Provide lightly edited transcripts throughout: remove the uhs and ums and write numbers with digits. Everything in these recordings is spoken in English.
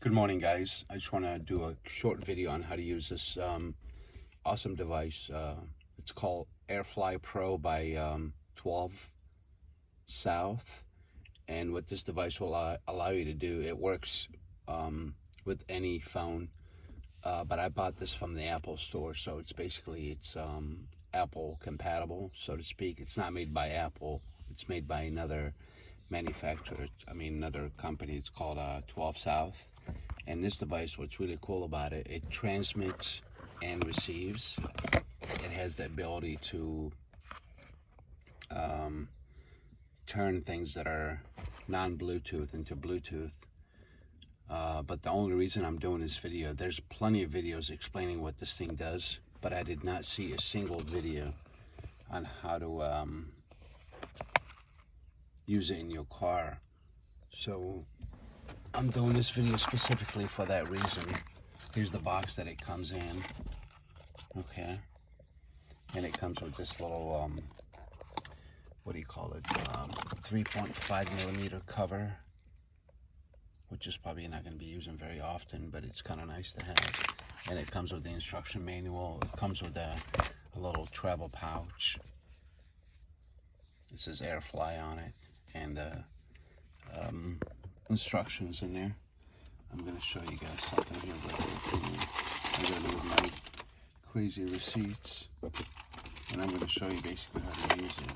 Good morning, guys. I just want to do a short video on how to use this awesome device. It's called AirFly Pro by 12 South. And what this device will allow you to do, it works with any phone. But I bought this from the Apple store, so it's Apple compatible, so to speak. It's not made by Apple. It's made by another manufacturer. Another company. It's called 12 South. And this device, what's really cool about it, it transmits and receives. It has the ability to turn things that are non-Bluetooth into Bluetooth. But the only reason I'm doing this video, there's plenty of videos explaining what this thing does, but I did not see a single video on how to use it in your car. So I'm doing this video specifically for that reason. Here's the box that it comes in. Okay. And it comes with this little, what do you call it? 3.5 millimeter cover, which is probably not going to be using very often, but it's kind of nice to have. And it comes with the instruction manual. It comes with a little travel pouch. It says AirFly on it, and instructions in there. I'm going to show you guys something here real quick. I'm going to move my crazy receipts, and I'm going to show you basically how to use it.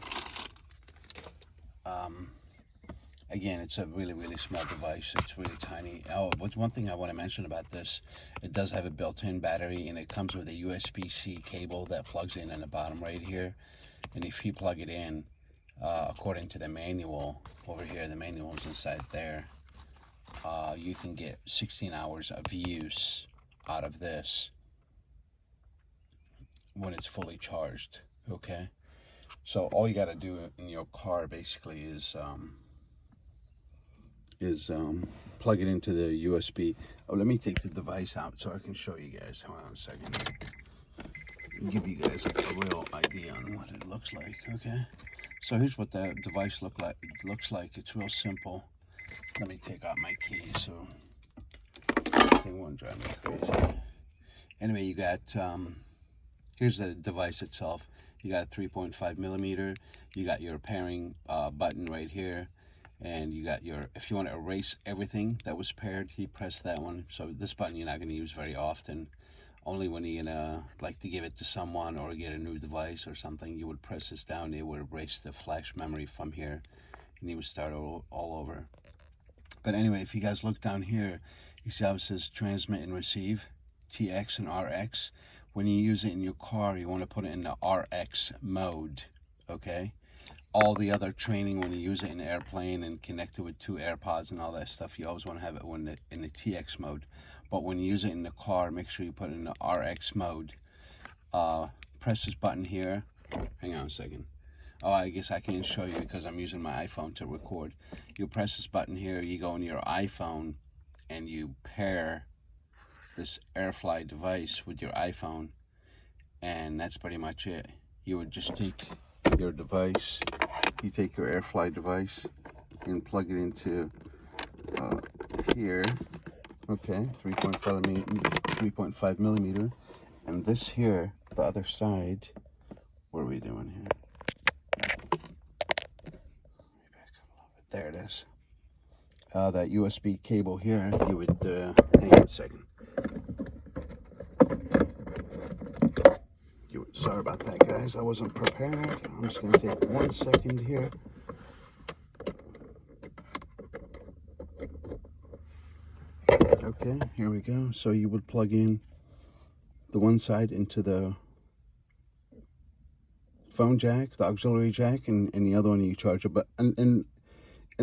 Again, it's a really small device. It's really tiny. Oh, what's one thing I want to mention about this, it does have a built-in battery, and it comes with a USB-C cable that plugs in the bottom right here. And if you plug it in, according to the manual over here, the manual is inside there, you can get 16 hours of use out of this when it's fully charged. Okay, so all you got to do in your car basically is plug it into the USB. Oh, let me take the device out so I can show you guys. Hold on a second. Give you guys a real idea on what it looks like. Okay, so here's what the device looks like. It's real simple. Let me take out my keys so this thing won't drive me crazy. Anyway, you got here's the device itself. You got 3.5 millimeter. You got your pairing button right here, and you got your, if you want to erase everything that was paired, you press that one. So this button you're not going to use very often. Only when you're gonna like to give it to someone or get a new device or something, you would press this down. It would erase the flash memory from here, and you would start all over. But anyway, if you guys look down here, you see how it says transmit and receive, TX and RX. When you use it in your car, you want to put it in the RX mode, okay? All the other training, when you use it in an airplane and connect it with 2 AirPods and all that stuff, you always want to have it in the TX mode. But when you use it in the car, make sure you put it in the RX mode. Press this button here. Hang on a second. Oh, I guess I can't show you because I'm using my iPhone to record. You press this button here, you go in your iPhone, and you pair this AirFly device with your iPhone, and that's pretty much it. You would just take your device, you take your AirFly device and plug it into here. Okay, 3.5 millimeter, and this here, the other side, what are we doing here? There it is. That USB cable here, you would, hang on a second. Sorry about that, guys. I wasn't prepared. I'm just going to take 1 second here. Okay, here we go. So you would plug in the one side into the phone jack, the auxiliary jack, and the other one you charge it. But in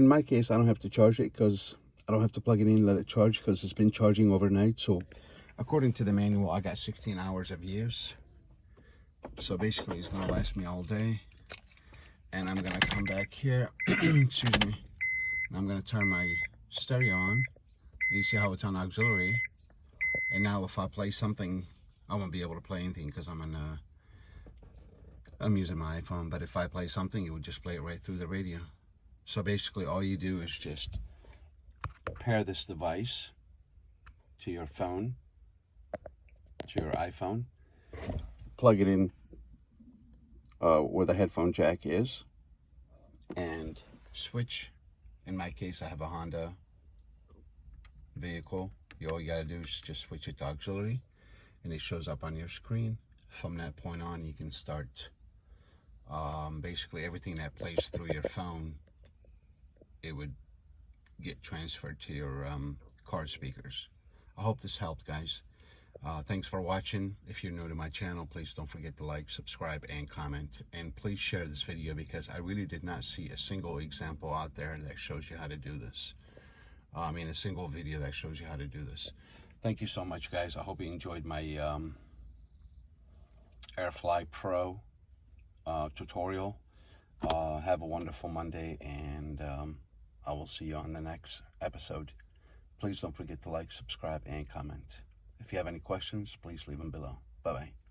my case, I don't have to charge it because I don't have to plug it in and let it charge because it's been charging overnight. So according to the manual, I got 16 hours of use. So basically, it's going to last me all day. And I'm going to come back here, excuse me, and I'm going to turn my stereo on. You see how it's on auxiliary, and now if I play something, I won't be able to play anything because I'm using my iPhone. But if I play something, it would just play it right through the radio. So basically all you do is just pair this device to your phone, to your iPhone. Plug it in where the headphone jack is, and switch. In my case, I have a Honda vehicle. All you gotta do is just switch it to auxiliary, and it shows up on your screen. From that point on, you can start basically everything that plays through your phone, it would get transferred to your car speakers. I hope this helped, guys. Thanks for watching. If you're new to my channel, please don't forget to like, subscribe, and comment. And please share this video, because I really did not see a single example out there that shows you how to do this. A single video that shows you how to do this. Thank you so much, guys. I hope you enjoyed my AirFly Pro tutorial. Have a wonderful Monday, and I will see you on the next episode. Please don't forget to like, subscribe, and comment. If you have any questions, please leave them below. Bye-bye.